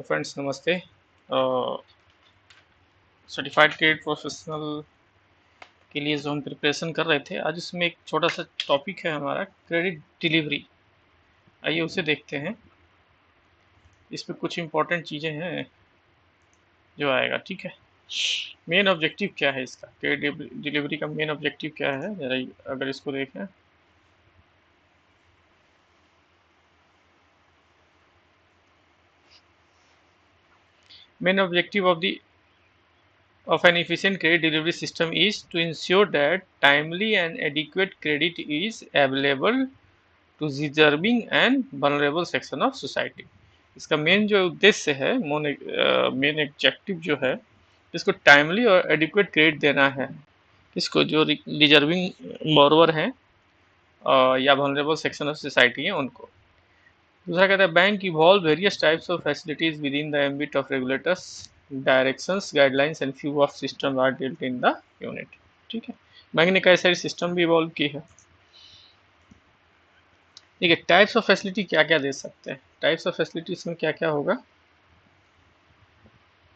तो फ्रेंड्स नमस्ते। Certified credit professional के लिए जो हम प्रिपरेशन कर रहे थे, आज उसमें एक छोटा सा टॉपिक है हमारा क्रेडिट डिलीवरी। आइए उसे देखते हैं। इसमें कुछ इंपॉर्टेंट चीज़ें हैं जो आएगा, ठीक है। मेन ऑब्जेक्टिव क्या है इसका, क्रेडिट डिलीवरी का मेन ऑब्जेक्टिव क्या है, जरा अगर इसको देखें। Main objective of an efficient credit delivery system is to ensure that timely and adequate credit is available to deserving and vulnerable section of society. इसका मेन जो उद्देश्य है, मेन ऑब्जेक्टिव जो है, इसको टाइमली और एडिक्वेट क्रेडिट देना है। इसको जो डिजर्विंग बोरोवर हैं या वनरेबल सेक्शन ऑफ सोसाइटी है उनको। दूसरा कहता है bank evolve various types of facilities within the ambit of regulators directions guidelines and few of system are dealt in the unit. ठीक है, बैंक ने कई सारी सिस्टम भी इवॉल्व की है। देखिए टाइप्स ऑफ फैसिलिटी क्या क्या दे सकते हैं, टाइप्स ऑफ फैसिलिटी इसमें क्या क्या होगा।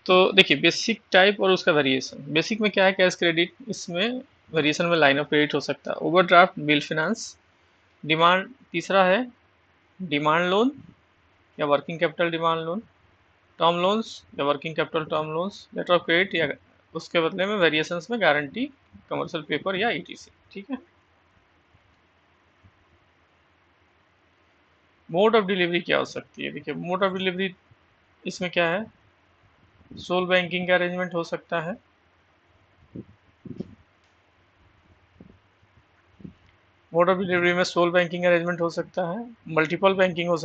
तो देखिए बेसिक टाइप और उसका वेरिएशन। बेसिक में क्या है, कैश क्रेडिट। इसमें वेरिएशन में लाइन ऑफ क्रेडिट हो सकता है, ओवरड्राफ्ट, बिल फाइनेंस, डिमांड। तीसरा है डिमांड लोन या working capital demand loan, term loans या working capital term loans, letter of credit या उसके बदले में वेरिएशंस में गारंटी, कमर्शियल पेपर या ईटीसी। ठीक है। मोड ऑफ डिलीवरी क्या हो सकती है, देखिए मोड ऑफ डिलीवरी इसमें क्या है, सोल बैंकिंग का अरेंजमेंट हो सकता है, मोड ऑफ डिलीवरी में सोल बैंकिंग अरेंजमेंट हो सकता है, मल्टीपल बैंकिंग हो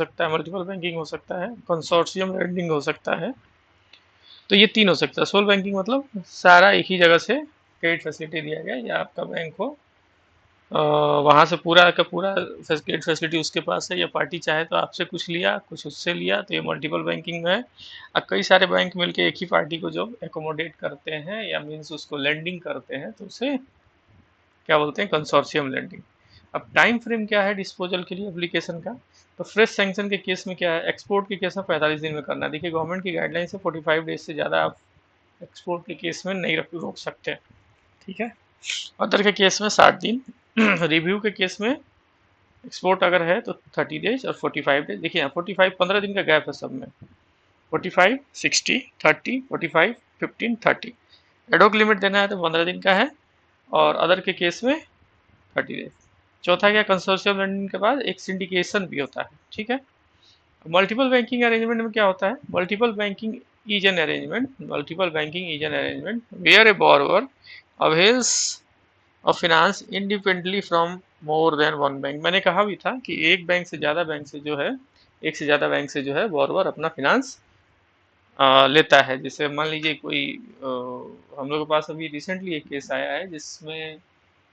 सकता है, कंसोर्शियम लेंडिंग हो सकता है। तो ये तीन हो सकता है। सोल बैंकिंग मतलब सारा एक ही जगह से क्रेडिट फैसिलिटी दिया गया, या आपका बैंक हो वहाँ से पूरा का पूरा क्रेडिट फैसिलिटी उसके पास है, या पार्टी चाहे तो आपसे कुछ लिया कुछ उससे लिया, तो ये मल्टीपल बैंकिंग में है। अब कई सारे बैंक मिलके एक ही पार्टी को जो एकोमोडेट करते हैं या मीन्स उसको लेंडिंग करते हैं, तो उसे क्या बोलते हैं, कंसोर्शियम लेंडिंग। अब टाइम फ्रेम क्या है डिस्पोजल के लिए एप्लीकेशन का, तो फ्रेश सैंक्शन के केस में क्या है, एक्सपोर्ट के केस में 45 दिन में करना है। देखिए गवर्नमेंट की गाइडलाइन से 45 डेज से ज़्यादा आप एक्सपोर्ट के केस में नहीं रोक सकते। ठीक है। अदर के केस में 60 दिन रिव्यू के केस में एक्सपोर्ट अगर है तो 30 डेज और 45 डेज। देखिए यहाँ 45 15 दिन का गैप है सब में, 45 60 30 45 15 30। एडोक लिमिट देना है तो 15 दिन का है, और अदर के केस में 30 डेज। चौथा क्या, कंसोर्शियम लेंडिंग के बाद एक सिंडिकेशन भी होता है। ठीक है। मल्टीपल बैंकिंग अरेंजमेंट में क्या होता है, multiple banking is an arrangement where a borrower avails of finance independently from more than one bank. मैंने कहा भी था कि एक बैंक से ज़्यादा बैंक से जो है, एक से ज़्यादा बैंक से जो है बोरोवर अपना फाइनेंस लेता है। जैसे मान लीजिए कोई हम लोग के पास अभी रिसेंटली एक केस आया है जिसमें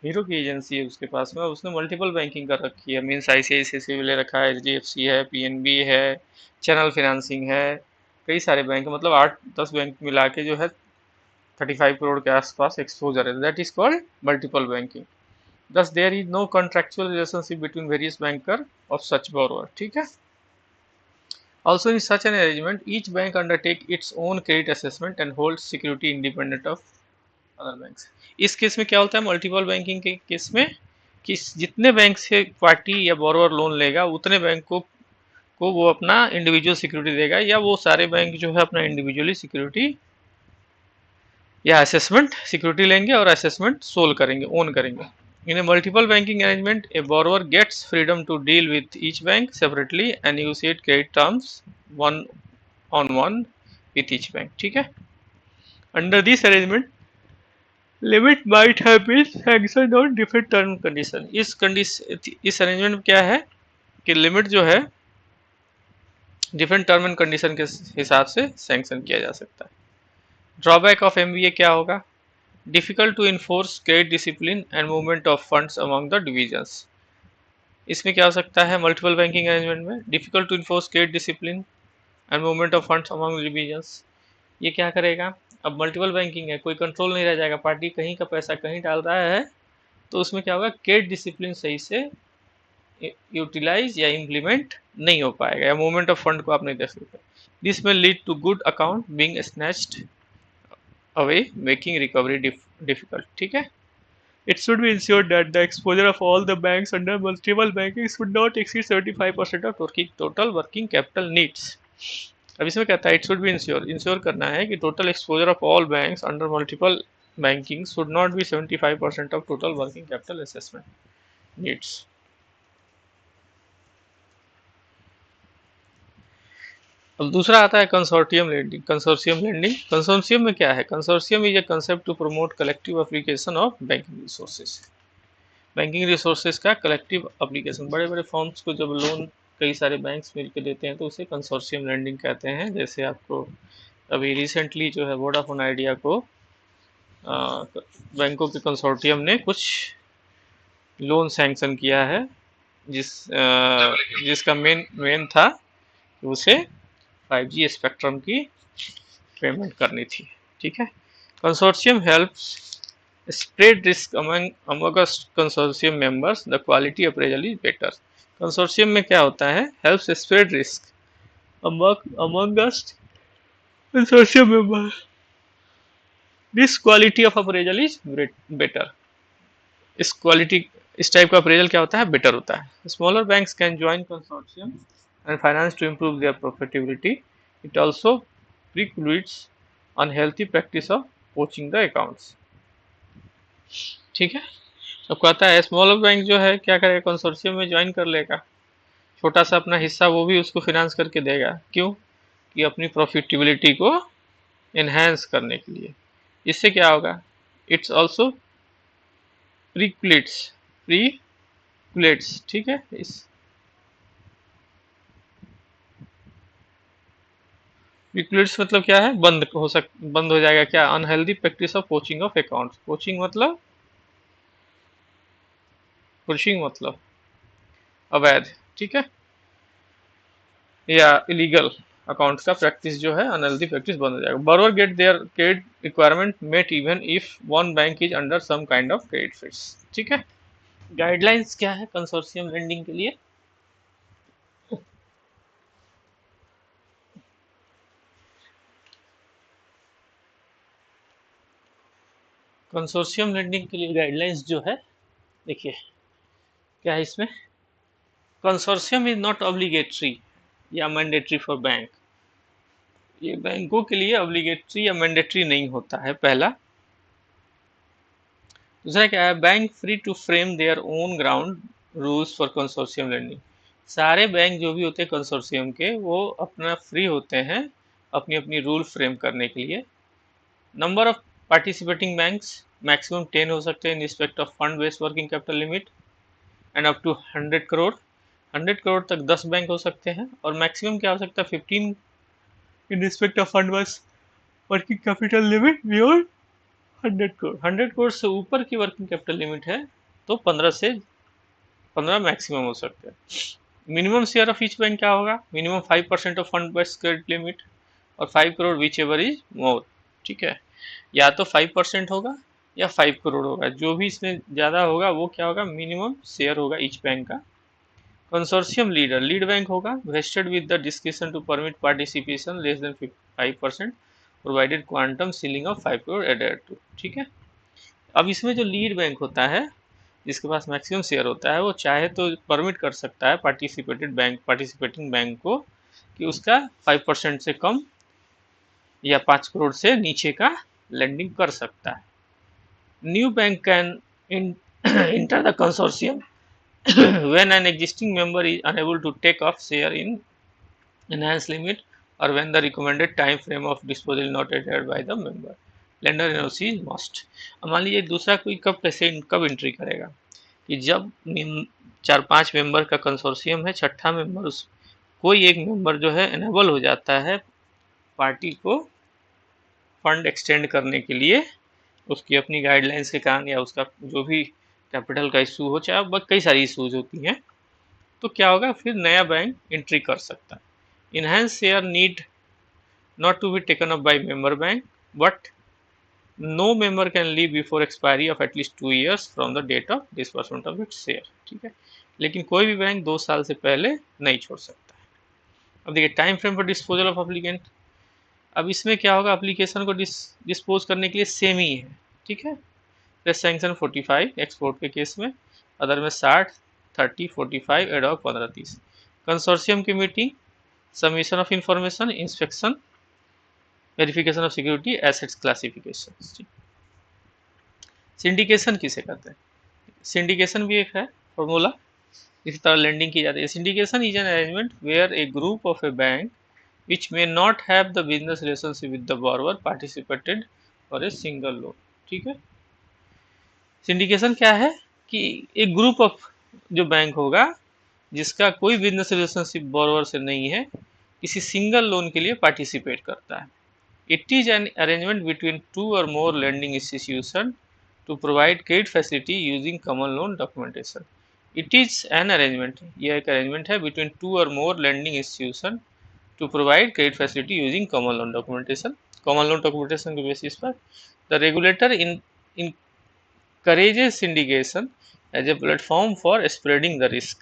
हीरो की एजेंसी है उसके पास में, उसने मल्टीपल बैंकिंग कर रखी है, मीन्स आईसीआईसीआई ले रखा है, एचडीएफसी है, पीएनबी है, चैनल फिनेंसिंग है, कई सारे बैंक, मतलब 8-10 बैंक मिला के जो है 35 करोड़ के आसपास एक्सपोजर है। That is called multiple banking. Thus there is no contractual relationship between various banker of such borrower. ठीक है। Also, in such an arrangement, each bank undertake its own credit assessment and holds security independent of other banks. इस case में क्या होता है, multiple banking के case में, कि जितने बैंक से पार्टी या बोरोवर लोन लेगा उतने बैंक को वो अपना इंडिविजुअल सिक्योरिटी देगा, या वो सारे बैंक जो है अपना इंडिविजुअली सिक्योरिटी या असेसमेंट सिक्योरिटी लेंगे और असेसमेंट सोल्व करेंगे, ओन करेंगे। In a multiple banking arrangement, a borrower gets freedom to deal with each bank separately and negotiate credit terms one on one with each bank. ठीक है। Under this arrangement, limit might have been sanctioned on different term condition. इस arrangement में क्या है कि limit जो है different term and condition के हिसाब से सैंक्शन किया जा सकता है। ड्रॉबैक ऑफ एमबीए क्या होगा, difficult to enforce credit discipline and movement of funds among the divisions. इसमें क्या हो सकता है, मल्टीपल बैंकिंग अरेंजमेंट में difficult to enforce credit discipline and movement of funds among divisions. ये क्या करेगा, अब मल्टीपल बैंकिंग है, कोई कंट्रोल नहीं रह जाएगा, पार्टी कहीं का पैसा कहीं डाल रहा है, तो उसमें क्या होगा, क्रेडिट डिसिप्लिन सही से यूटिलाइज या इम्प्लीमेंट नहीं हो पाएगा, या मूवमेंट ऑफ फंड को आप नहीं दे सकते। This may lead to good account being snatched away making recovery difficult. ठीक है। It should be ensured that the exposure of all the banks under multiple banking should not exceed 75% of total working capital needs. अब इसमें कहता है it should be ensure करना है कि total exposure of all banks under multiple banking should not be 75% of total working capital assessment needs. अब दूसरा आता है कंसोर्टियम लेंडिंग। कंसोर्टियम में क्या है? Consortium is a concept to promote collective application of banking resources. Banking resources का collective application, बड़े बड़े फर्म्स को जब लोन कई सारे बैंक्स मिलकर देते हैं तो उसे कंसोर्शियम लेंडिंग कहते हैं। जैसे आपको अभी रिसेंटली जो है वोडाफोन आइडिया को बैंकों के कंसोर्टियम ने कुछ लोन सैंक्शन किया है, जिसका मेन था कि उसे 5G स्पेक्ट्रम की पेमेंट करनी थी। ठीक है। Consortium helps spread risk amongst consortium members, the quality appraisal is better. Consortium में क्या होता है? helps spread risk amongst consortium members, this quality of appraisal is better. इस टाइप का अप्रेजल क्या होता है? बेटर होता है। Smaller banks can join consortium and finance to improve their profitability. It also precludes unhealthy practice of poaching the accounts. ठीक है। अब कहता है स्मॉलर बैंक जो है क्या करेगा? कंसोर्शियम में ज्वाइन कर लेगा, छोटा सा अपना हिस्सा वो भी उसको फिनांस करके देगा। क्यों? कि अपनी प्रॉफिटेबिलिटी को एनहांस करने के लिए। इससे क्या होगा? It's also precludes. ठीक है। इस प्रीक्लेट्स मतलब क्या है? बंद हो जाएगा क्या? Unhealthy practice of poaching of accounts. Poaching मतलब अवैध, ठीक है, या इलीगल अकाउंट्स का प्रैक्टिस जो है, अनहेल्दी प्रैक्टिस बंद हो जाएगा। Borrower get their credit requirement met even if one bank is under some kind of credit fits. ठीक है। गाइडलाइंस क्या है कंसोर्शियम लेंडिंग के लिए? कंसोर्शियम लेंडिंग के लिए गाइडलाइंस जो है, देखिए क्या है इसमें। कंसोर्शियम इज नॉट ऑब्लिगेटरी या मैंडेटरी फॉर बैंक। ये बैंकों के लिए ऑब्लिगेटरी या मैंडेटरी नहीं होता है, पहला। दूसरा क्या है? Bank free to frame their own ground rules for consortium lending. सारे बैंक जो भी होते हैं कंसोर्शियम के, वो अपना फ्री होते हैं अपनी अपनी रूल फ्रेम करने के लिए। Number of participating banks maximum 10 हो सकते हैं in respect of fund based working capital limit, and up to 100 crore. 100 crore तक 10 बैंक हो सकते हैं, और मैक्सिमम क्या हो सकता है? 15 इन respect of fund based working capital limit beyond 100 crore. 100 crore से ऊपर की वर्किंग कैपिटल लिमिट है तो 15 मैक्सिमम हो सकते हैं। Minimum share of each bank क्या होगा? Minimum 5% of fund based credit limit, और 5 crore which ever is more. ठीक है। या तो 5% होगा या 5 करोड़ होगा, जो भी इसमें ज़्यादा होगा वो क्या होगा? मिनिमम शेयर होगा ईच बैंक का। कंसोर्शियम लीड बैंक होगा, vested with the description to permit participation less than 5%, provided quantum ceiling of 5 crore added to. ठीक है। अब इसमें जो लीड बैंक होता है, जिसके पास मैक्सिमम शेयर होता है, वो चाहे तो परमिट कर सकता है पार्टिसिपेटिंग बैंक को कि उसका 5% से कम या 5 करोड़ से नीचे का लेंडिंग कर सकता है। New bank can enter the consortium when an existing member is unable to take off share in enhanced limit, or when the recommended time frame of disposal is not adhered by the member. Lender NOC is must. अब मान लीजिए दूसरा कोई कब entry करेगा कि जब 4-5 member का कंसोर्शियम है, छठा मेंबर कोई एक मेंबर जो है एनेबल हो जाता है पार्टी को फंड एक्सटेंड करने के लिए, उसकी अपनी गाइडलाइंस के कारण, या उसका जो भी कैपिटल का इशू हो, चाहे कई सारी इशूज होती हैं, तो क्या होगा? फिर नया बैंक एंट्री कर सकता है। Enhance share need not to be taken up by member bank, but no member can leave before expiry of at least 2 years from the date of disbursement of its share. ठीक है। लेकिन कोई भी bank 2 साल से पहले नहीं छोड़ सकता है। अब देखिए time frame for disposal of applicant. अब इसमें क्या होगा, एप्लीकेशन को डिस्पोज करने के लिए सेम ही है, ठीक है। प्रेस सैंक्शन 45 एक्सपोर्ट के केस में, अदर में 60, 30, 45, एडॉक 15, 30। कंसोर्शियम की meeting, submission of information, inspection, verification of security, assets classification. Syndication किसे कहते हैं? सिंडिकेशन भी एक है फॉर्मूला, इसी तरह लेंडिंग की जाती है। Syndication is an arrangement where a group of a bank which may not have the business relationship with the borrower participated for a single loan, ठीक है। सिंडिकेशन क्या है कि एक ग्रुप ऑफ जो बैंक होगा जिसका कोई बिजनेस रिलेशनशिप बोरोवर से नहीं है, किसी सिंगल लोन के लिए पार्टिसिपेट करता है। It is an arrangement between two or more lending institution to provide credit facility using common loan documentation. It is an arrangement, यह एक अरेंजमेंट है between two or more lending institution to provide credit facility using common loan documentation. Common loan documentation के basis पर the regulator encourages syndication as a platform for spreading the risk.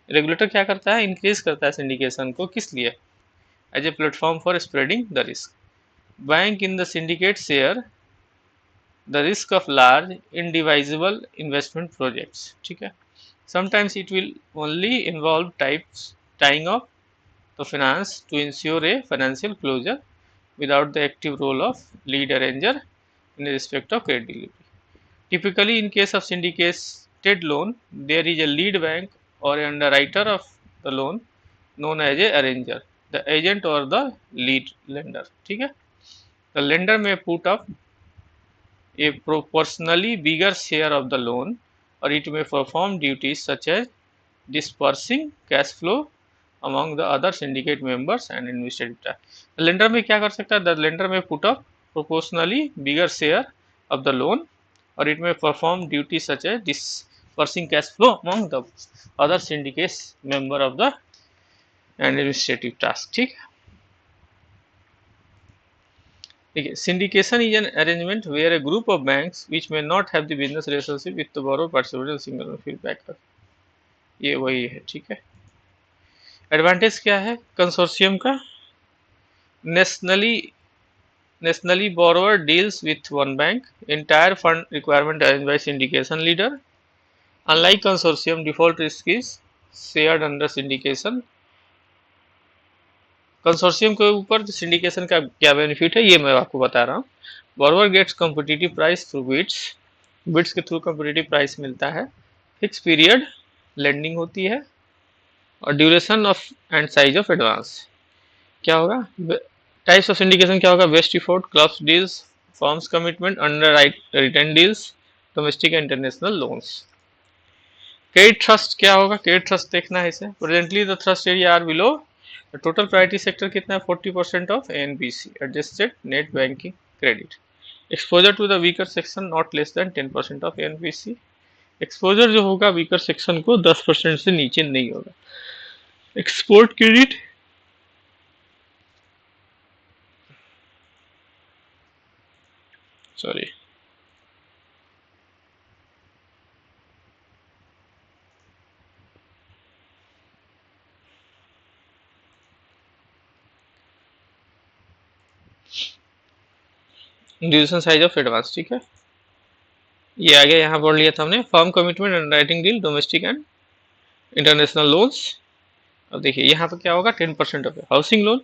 Regulator क्या करता है, increase करता है syndication को, किस लिए? As a platform for spreading the risk. Bank in the syndicate share the risk of large indivisible investment projects, ठीक है। Sometimes it will only involve tying off the finance to ensure a financial closure without the active role of lead arranger in respect of credit delivery. Typically, in case of syndicated loan, there is a lead bank or an underwriter of the loan known as a arranger, the agent or the lead lender. ठीक है, the lender may put up a proportionally bigger share of the loan, or it may perform duties such as dispersing cash flow among the other syndicate members and invested data. The lender में क्या कर सकता है? The lender may put up proportionally bigger share of the loan, or it may perform duties such as dispersing cash flow among the other syndicate member of the administrative task, ठीक है। देखिए syndication is an arrangement where a group of banks which may not have the business relationship with the borrower participate in single feedback, ये वही है, ठीक है। Advantage क्या है कंसोर्शियम का? Nationally borrower deals with one bank, entire fund requirement arranged by syndication leader. Unlike consortium, default risk is shared under syndication. Consortium के ऊपर सिंडिकेशन का क्या बेनिफिट है ये मैं आपको बता रहा हूँ। borrower gets competitive price through bids के थ्रू competitive प्राइस मिलता है, फिक्स पीरियड लेंडिंग होती है, और duration of and size of advance. क्या होगा टाइप्स ऑफ सिंडिकेशन क्या होगा? Best effort, clubs deals, firms commitment, under return deals, domestic and international loans. Credit thrust क्या होगा? क्रेडिट ट्रस्ट देखना है इसे। Presently the thrust area are below total priority sector कितना है? 40% of NBC adjusted net banking credit. Exposure to the weaker section not less than 10% of NBC. Exposure जो होगा weaker section को 10% से नीचे नहीं होगा। Export credit sorry duration size of advance, ठीक है। ये आगे यहाँ पढ़ लिया था हमने। Firm commitment, underwriting deal, domestic and international loans. अब देखिए यहाँ पे क्या होगा? 10% of housing loan,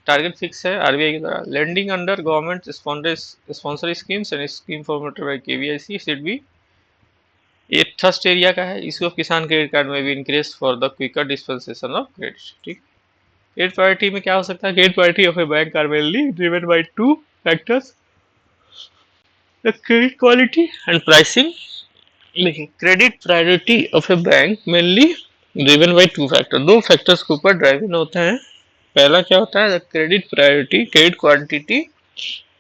target fix है आरबीआई की तरह। Lending under government sponsor schemes and scheme formatted by KVIC should be. ये ट्रस्ट एरिया का है। Issue of Kisan credit card में भी increase for the quicker dispensation of credit, ठीक। Credit priority में क्या हो सकता है? Credit priority of a bank are mainly driven by two factors, the credit quality and pricing. देखिए credit priority of a bank mainly driven by two factor, दो factors के ऊपर ड्राइवन होता है। पहला क्या होता है? Credit priority, credit quantity,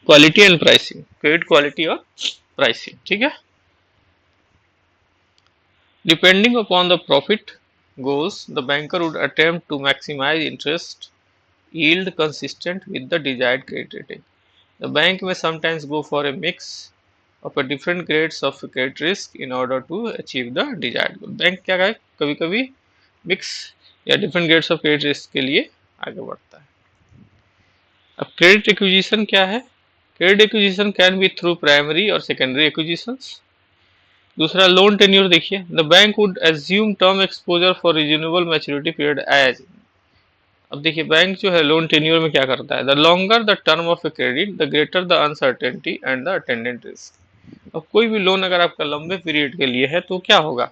quality and pricing. Credit quality और प्राइसिंग, ठीक है। Depending upon the profit goals, the banker would attempt to maximize interest yield consistent with the desired credit rating. The bank may sometimes go for a mix of a different grades of credit risk in order to achieve the desired goal. Bank क्या है, कभी कभी mix या different grades of credit risk के लिए आगे बढ़ता है। अब क्रेडिट एक्विजिशन क्या है? Credit acquisition can be through primary और सेकेंडरी एक्विजिशंस। दूसरा लोन टेन्योर देखिए, the bank would assume term exposure for reasonable maturity period as. अब देखिए बैंक जो है लोन टेन्योर में क्या करता है, the longer the term of a credit the greater the uncertainty and the attendant risk. अब कोई भी लोन अगर आपका लंबे पीरियड के लिए है तो क्या होगा,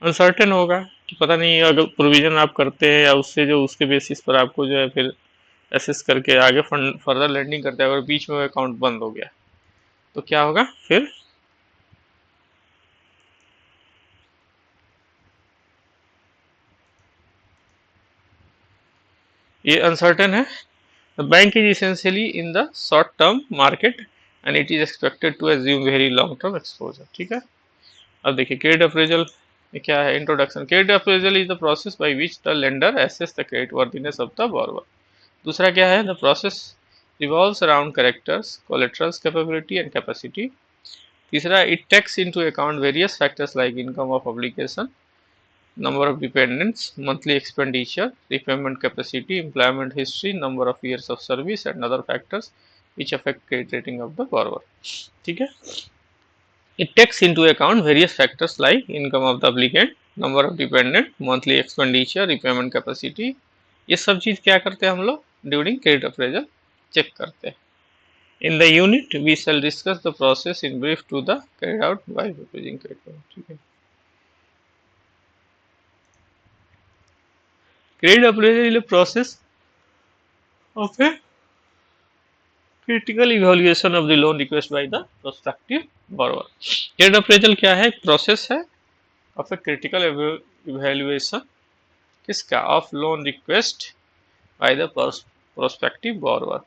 अनसर्टेन होगा कि पता नहीं अगर प्रोविजन आप करते हैं या उससे जो उसके बेसिस पर आपको जो है फिर एसेस करके आगे फंड फर्दर लेंडिंग करते हैं, अगर बीच में अकाउंट बंद हो गया तो क्या होगा फिर। ये अनसर्टेन है। The bank is essentially in the short term market and it is expected to assume very long term exposure. ठीक है। अब देखिए क्रेडिट अप्रेजल क्या है, introduction. Credit appraisal is the process by which the lender assesses the credit worthiness of the borrower. दूसरा क्या है, the process revolves around characters, collaterals, capability and capacity. तीसरा, it takes into account various factors like income of obligation, number of dependents, monthly expenditure, repayment capacity, employment history, number of years of service and other factors which affect credit rating of the borrower. ठीक है। It takes into account various factors like income of the applicant, number of dependent, monthly expenditure, repayment capacity। ये सब चीज क्या करते हैं हम लोग ड्यूरिंग क्रेडिट अप्रेजल चेक करते हैं। In the unit we shall discuss the process in brief to the carried out by proposing credit। ठीक है। Credit appraisal is a process of a critical evaluation of the loan request by the prospective borrower। Credit appraisal क्या है, process है of a critical evaluation किसका, of loan request by the prospective borrower।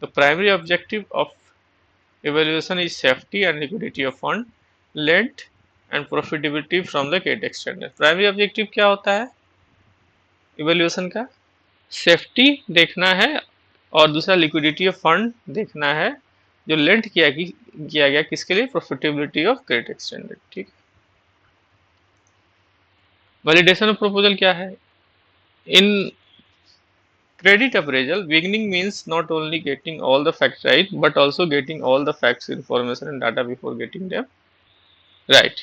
The primary objective of evaluation is safety and liquidity of fund lent and profitability from the credit extender। Primary objective क्या होता है evaluation का, safety देखना है और दूसरा liquidity of fund देखना है जो लेंट किया गया किसके लिए, प्रॉफिटेबिलिटी ऑफ क्रेडिट एक्सटेंडेड। ठीक। वैलिडेशन ऑफ प्रपोजल क्या है, in credit appraisal beginning means not only getting all the facts right but also getting all the facts information and data before getting them right.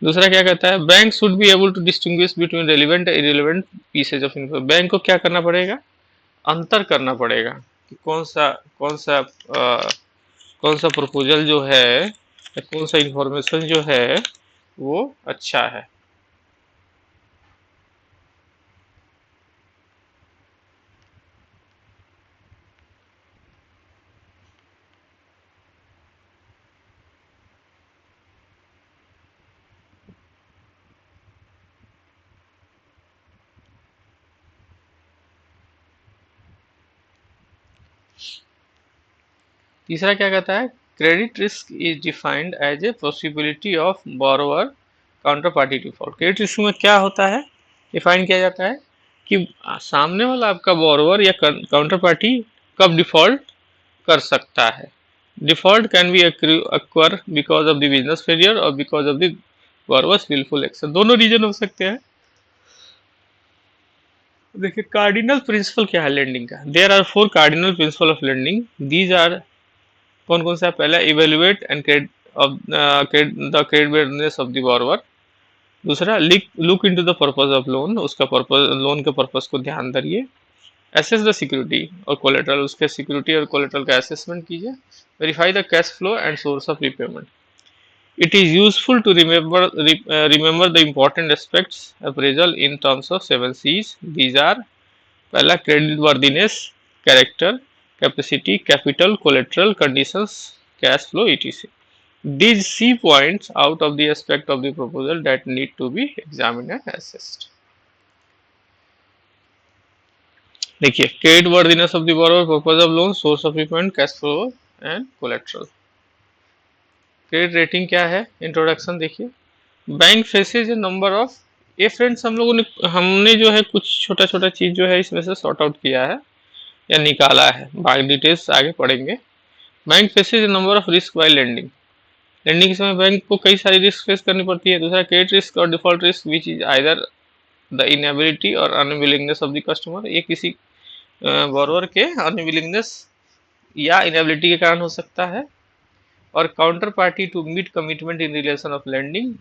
दूसरा क्या कहता है, bank should be able to distinguish between relevant and irrelevant pieces of info. Bank को क्या करना पड़ेगा, अंतर करना पड़ेगा कि कौन सा प्रपोजल जो है या कौन सा इंफॉर्मेशन जो है वो अच्छा है। तीसरा क्या कहता है, credit risk is defined as a possibility of borrower counter party default. Credit risk में क्या होता है, डिफाइन किया जाता है कि सामने वाला आपका बोरोवर या काउंटर पार्टी कब डिफॉल्ट कर सकता है। Default can be occur because of the business failure or because of the borrower's wilful action, दोनों रीजन हो सकते हैं। देखिए कार्डिनल प्रिंसिपल क्या है लेंडिंग का, there are 4 cardinal principle of lending. These are कौन कौन सा, पहला evaluate and credit of the creditworthiness of the borrower. दूसरा look into the purpose of loan, उसका पर्पस लोन के पर्पस को ध्यान धरिए। एसेस द सिक्योरिटी और कोलेटरल, उसके सिक्योरिटी और कोलेटरल का असेसमेंट कीजिए। Verify the cash flow and source of repayment. It is useful to remember the important aspects appraisal in terms of 7 C's। These are, पहला credit worthiness, character, capacity, capital, collateral, conditions, cash flow, etc. These C points out of the aspect of the proposal that need to be examined and assessed. देखिए credit worthiness of the borrower, purpose of loan, source of repayment, cash flow and collateral. Credit rating क्या है, introduction देखिए। Bank faces A number of, ये friends हमने जो है कुछ छोटा छोटा चीज जो है इसमें से सॉर्ट आउट किया है या निकाला है, बाकी डिटेल्स आगे पढ़ेंगे। Bank faces number of risk by lending, lending के समय बैंक को कई सारी रिस्क फेस करनी पड़ती है। दूसरा क्रेडिट रिस्क और default risk which is either the inability और अनविलिंगनेस ऑफ द कस्टमर, ये किसी बोरोवर के अनविलिंगनेस या इनएबिलिटी के कारण हो सकता है। और counter party to meet commitment in relation of lending,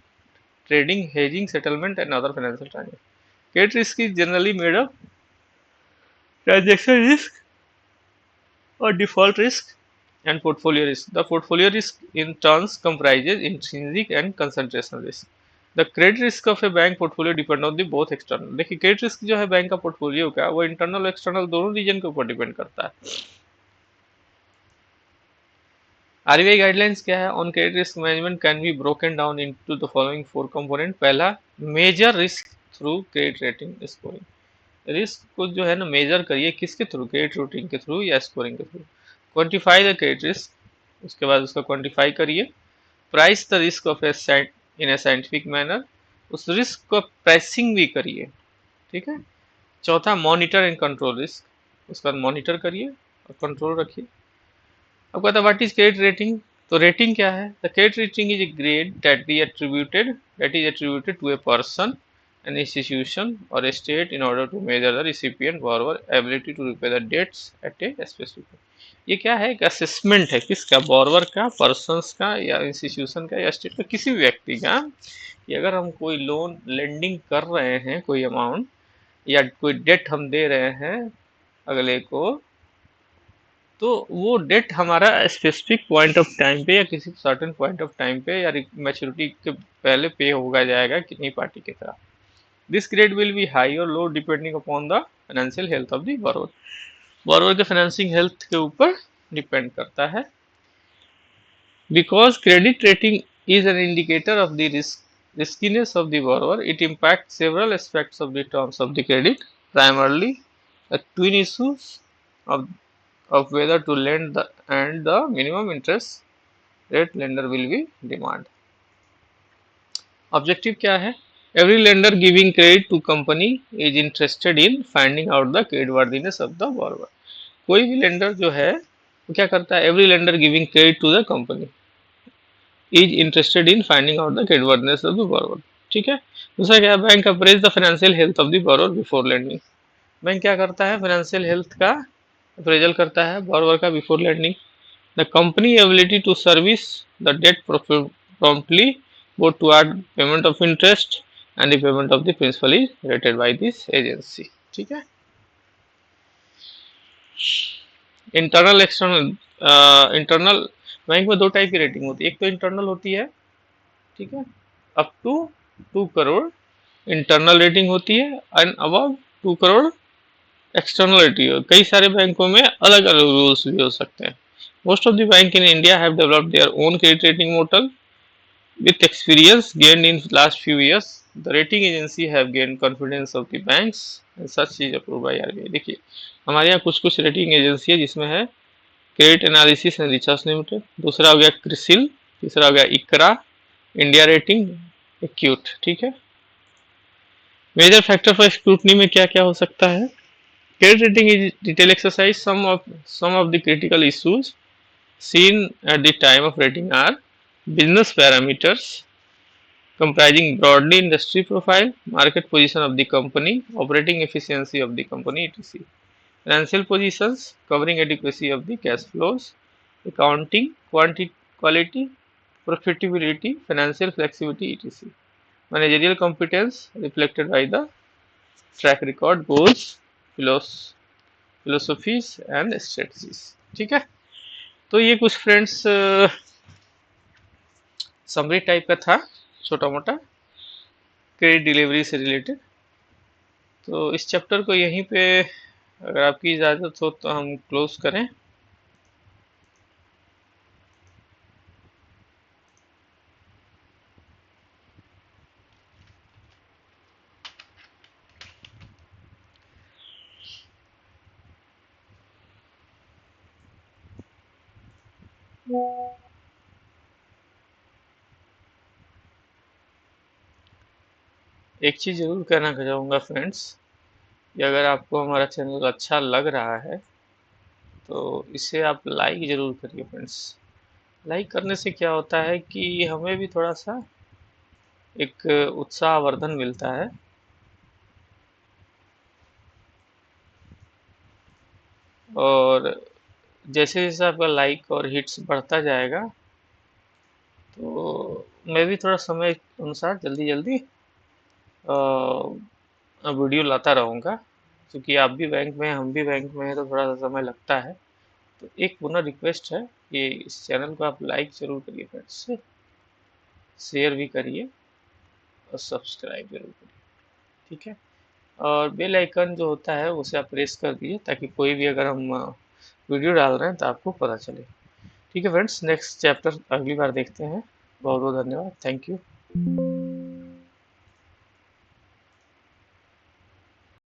trading, hedging, settlement and other financial transactions. Credit risk is generally made of transaction risk or default risk and portfolio risk. The portfolio risk in turns comprises intrinsic and concentration risk. The credit risk of a bank portfolio depend on the both external. देखिए credit risk जो है bank का portfolio का, वो internal और external दोनों reason के ऊपर डिपेंड करता है। आरबीआई गाइडलाइंस क्या है? On credit risk management can be broken down into the following four component. पहला, measure risk through credit rating scoring. Risk को जो है ना मेजर करिए, किसके थ्रू? क्रेडिट रेटिंग के थ्रू या स्कोरिंग के through. Quantify the credit risk, उसके बाद उसका क्वांटिफाई करिए। Price the risk of in a scientific manner, उस रिस्क को प्राइसिंग भी करिए, ठीक है। चौथा, मॉनिटर एंड कंट्रोल रिस्क, उसका मॉनिटर करिए और कंट्रोल रखिए। अब कहता है व्हाट इज क्रेडिट रेटिंग? तो रेटिंग क्या है? The credit rating is a grade that is attributed to a person, an institution or a state in order to measure the recipient borrower ability to repay the debts at a specific time. ये क्या है? एक assessment है, किसका? बोरवर का, persons का, या institution का, या स्टेट का, किसी भी व्यक्ति का, कि अगर हम कोई लोन लेंडिंग कर रहे हैं, कोई अमाउंट या कोई डेट हम दे रहे हैं अगले को, तो वो डेट हमारा स्पेसिफिक पॉइंट ऑफ टाइम पे या किसी सर्टेन पॉइंट ऑफ टाइम पे या मैच्योरिटी के पहले पे होगा जाएगा कितनी पार्टी के तरफ। This grade will be high और low depending upon the financial health of the borrower. Borrower के फाइनेंसिंग हेल्थ के ऊपर डिपेंड करता है। Because credit rating is an indicator of the riskiness of the borrower, it impacts several aspects of the terms of the credit, primarily the twin issues of whether to lend and the minimum interest rate lender will be demand. Objective क्या है? Every lender giving credit to company is interested in finding out the creditworthiness of the borrower. कोई भी lender जो है वो क्या करता है? Every lender giving credit to the company is interested in finding out the creditworthiness of the borrower, ठीक है। दूसरा क्या है? Bank appraise the financial health of the borrower before lending. Bank क्या करता है? फाइनेंशियल हेल्थ का अप्रेजल करता है बोरोवर का before lending. The company ability to service the debt promptly both toward payment of interest and the payment of the principal is rated by this agency, ठीक है। Internal external, internal bank में दो type की rating होती है। एक तो internal होती है, ठीक है, up to 2 crore internal rating होती है, and above 2 crore external rating है। कई सारे बैंकों में अलग अलग रूल्स भी हो सकते हैं। Most of the bank in India have developed their own credit rating model with experience gained in last few years. The rating agency have gained confidence of the banks and such is approved by RBI. देखिए हमारे यहाँ कुछ कुछ rating agency है जिसमें है credit analysis and research limited, दूसरा हो गया क्रिसिल, तीसरा हो गया इकरा, इंडिया रेटिंग, एक्यूट, ठीक है। मेजर फैक्टर फॉर स्क्रूटनी में क्या क्या हो सकता है? Credit rating is detail exercise, some of the critical issues seen at the time of rating are business parameters comprising broadly industry profile, market position of the company, operating efficiency of the company, etc. Financial positions covering adequacy of the cash flows, accounting, quality, profitability, financial flexibility, etc. Managerial competence reflected by the track record, goals, philosophies and strategies, ठीक है। तो ये कुछ friends summary type का था, छोटा मोटा credit delivery से रिलेटेड। तो इस चैप्टर को यहीं पे अगर आपकी इजाज़त हो तो हम क्लोज करें। एक चीज़ ज़रूर कहना चाहूँगा फ्रेंड्स, कि अगर आपको हमारा चैनल अच्छा लग रहा है तो इसे आप लाइक ज़रूर करिए फ्रेंड्स। लाइक करने से क्या होता है कि हमें भी थोड़ा सा एक उत्साहवर्धन मिलता है। और जैसे जैसे आपका लाइक और हिट्स बढ़ता जाएगा, तो मैं भी थोड़ा समय अनुसार जल्दी जल्दी वीडियो लाता रहूँगा। क्योंकि आप भी बैंक में हैं, हम भी बैंक में हैं, तो थोड़ा सा समय लगता है। तो एक पुनः रिक्वेस्ट है कि इस चैनल को आप लाइक जरूर करिए फ्रेंड्स, शेयर भी करिए और सब्सक्राइब जरूर करिए। ठीक है। और बेल आइकन जो होता है उसे आप प्रेस कर दीजिए, ताकि कोई भी अगर हम वीडियो डाल रहे हैं तो आपको पता चले। ठीक है फ्रेंड्स, नेक्स्ट चैप्टर अगली बार देखते हैं। बहुत बहुत धन्यवाद, थैंक यू।